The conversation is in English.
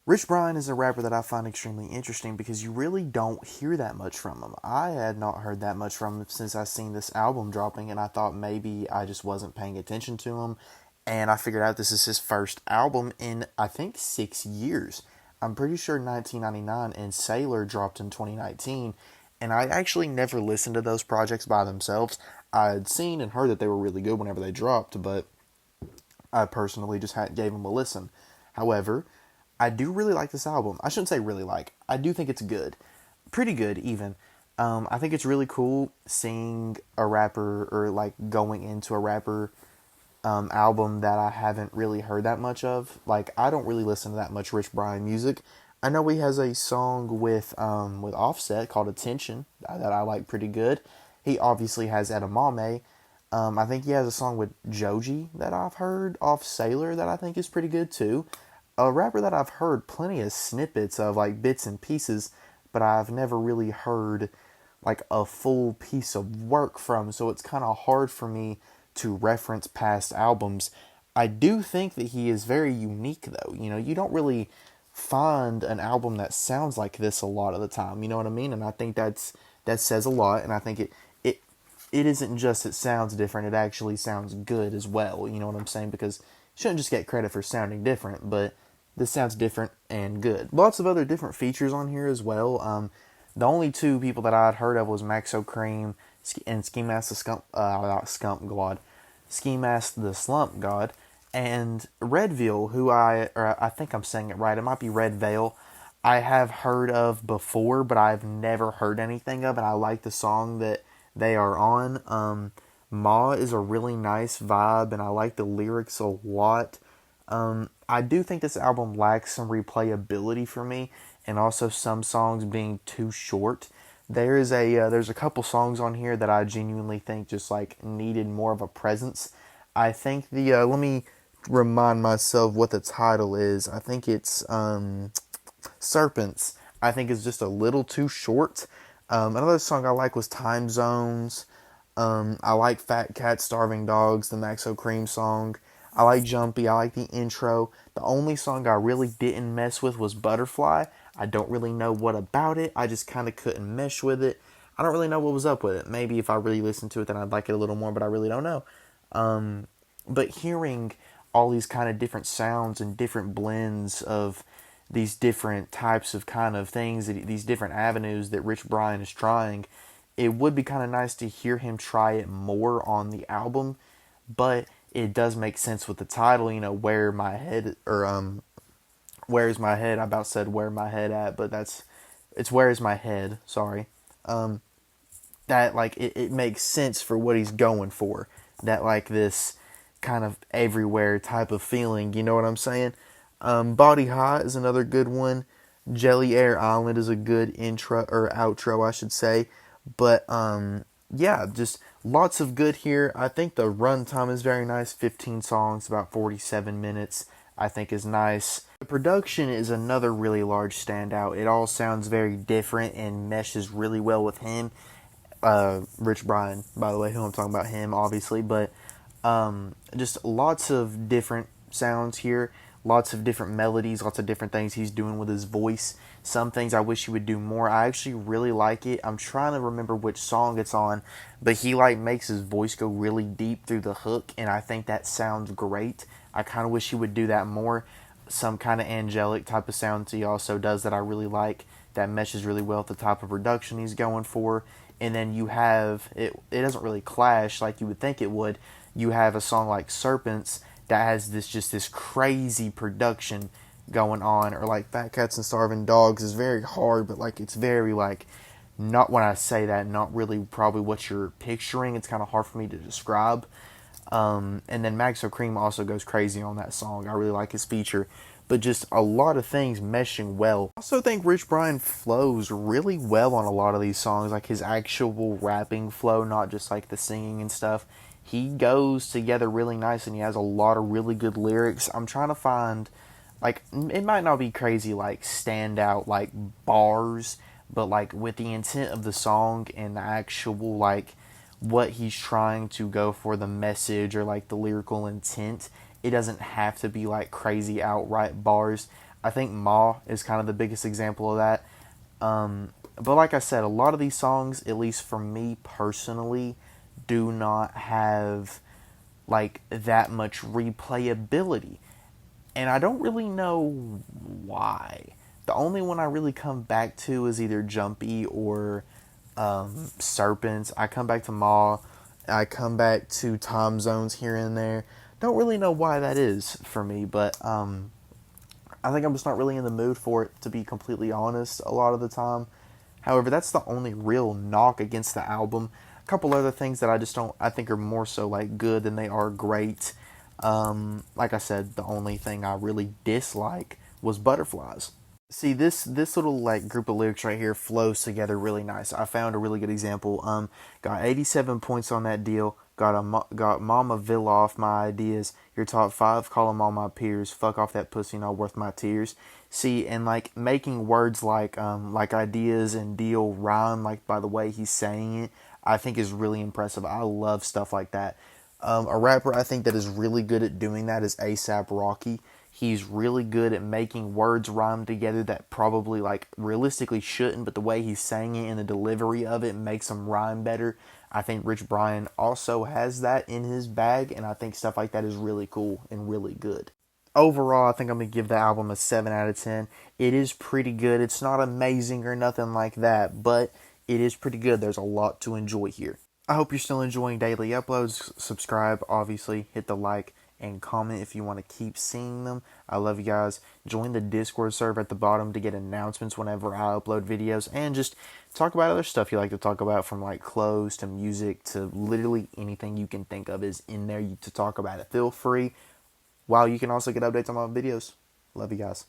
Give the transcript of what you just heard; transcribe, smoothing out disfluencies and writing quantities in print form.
Rich Brian is a rapper that I find extremely interesting because you really don't hear that much from him. I had not heard that much from him since I seen this album dropping, and I thought maybe I just wasn't paying attention to him. And I figured out this is his first album in, I think, 6 years. I'm pretty sure 1999 and Sailor dropped in 2019, and I actually never listened to those projects by themselves. I'd seen and heard that they were really good whenever they dropped, but I personally just gave them a listen. However, I do really like this album. I shouldn't say really like. I do think it's good, pretty good even. I think it's really cool seeing a rapper or like going into a rapper album that I haven't really heard that much of. Like I don't really listen to that much Rich Brian music. I know he has a song with Offset called Attention that I like pretty good. He obviously has Edamame. I think he has a song with Joji that I've heard off Sailor that I think is pretty good too. A rapper that I've heard plenty of snippets of, like bits and pieces, but I've never really heard like a full piece of work from, so it's kind of hard for me to reference past albums. I do think that he is very unique though. You know, you don't really find an album that sounds like this a lot of the time. You know what I mean? And I think that says a lot. And I think it isn't just it sounds different; it actually sounds good as well. You know what I'm saying? Because you shouldn't just get credit for sounding different, but this sounds different and good. Lots of other different features on here as well. The only two people that I'd heard of was Maxo Cream and Ski Mask the Skunk God, Ski Mask the Slump God, and Redveil, who I think I'm saying it right. It might be Red Veil. I have heard of before, but I've never heard anything of, and I like the song that they are on. Ma is a really nice vibe, and I like the lyrics a lot. I do think this album lacks some replayability for me, and also some songs being too short. There's a couple songs on here that I genuinely think just like needed more of a presence. I think the let me remind myself what the title is. I think it's Serpents. I think is just a little too short. Another song I like was Time Zones. I like Fat Cat Starving Dogs, the Maxo Cream song. I like Jumpy. I like the intro. The only song I really didn't mess with was Butterfly. I don't really know what about it. I just kind of couldn't mesh with it. I don't really know what was up with it. Maybe if I really listened to it, then I'd like it a little more, but I really don't know. But hearing all these kind of different sounds and different blends of these different types of kind of things, these different avenues that Rich Brian is trying, it would be kind of nice to hear him try it more on the album, but it does make sense with the title, you know, where my head or where's my head? I about said where my head at, but it's where is my head, sorry. That like it makes sense for what he's going for. That like this kind of everywhere type of feeling, you know what I'm saying? Body Hot is another good one. Jelly Air Island is a good intro or outro, I should say. But yeah, just lots of good here. I think the runtime is very nice. 15 songs, about 47 minutes. I think is nice. The production is another really large standout. It all sounds very different and meshes really well with him. Rich Brian, by the way, who I'm talking about, him obviously, but just lots of different sounds here, lots of different melodies, lots of different things he's doing with his voice. Some things I wish he would do more. I actually really like it. I'm trying to remember which song it's on, but he like makes his voice go really deep through the hook, and I think that sounds great. I kind of wish he would do that more. Some kind of angelic type of sounds he also does that I really like. That meshes really well with the type of production he's going for. And then you have it. It doesn't really clash like you would think it would. You have a song like Serpents that has this crazy production going on, or like Fat Cats and Starving Dogs is very hard, but like it's very like not when I say that, not really probably what you're picturing. It's kind of hard for me to describe. And then Maxo Cream also goes crazy on that song. I really like his feature, but just a lot of things meshing well. I also think Rich Brian flows really well on a lot of these songs, like his actual rapping flow, not just like the singing and stuff. He goes together really nice, and he has a lot of really good lyrics. I'm trying to find, like, it might not be crazy like standout like bars, but like with the intent of the song and the actual like what he's trying to go for, the message or like the lyrical intent, it doesn't have to be like crazy outright bars. I think Ma is kind of the biggest example of that. But like I said, a lot of these songs, at least for me personally, do not have like that much replayability. And I don't really know why. The only one I really come back to is either Jumpy or Serpents. I come back to Ma. I come back to Time Zones here and there. Don't really know why that is for me, but I think I'm just not really in the mood for it, to be completely honest, a lot of the time. However, that's the only real knock against the album. A couple other things that I just don't, I think are more so like good than they are great. Like I said, the only thing I really dislike was Butterflies. See, this little like group of lyrics right here flows together really nice. I found a really good example. Got 87 points on that deal. Got Mama Villa off my ideas. Your top five, call them all my peers. Fuck off that pussy, not worth my tears. See, and like making words like ideas and deal rhyme like by the way he's saying it, I think is really impressive. I love stuff like that. A rapper I think that is really good at doing that is ASAP Rocky. He's really good at making words rhyme together that probably like realistically shouldn't, but the way he's saying it and the delivery of it makes them rhyme better. I think Rich Brian also has that in his bag, and I think stuff like that is really cool and really good. Overall, I think I'm going to give the album a 7 out of 10. It is pretty good. It's not amazing or nothing like that, but it is pretty good. There's a lot to enjoy here. I hope you're still enjoying daily uploads. Subscribe, obviously. Hit the like and comment if you want to keep seeing them. I love you guys. Join the Discord server at the bottom to get announcements whenever I upload videos, and just talk about other stuff you like to talk about, from like clothes to music to literally anything you can think of is in there to talk about it. Feel free. Wow, you can also get updates on my videos. Love you guys.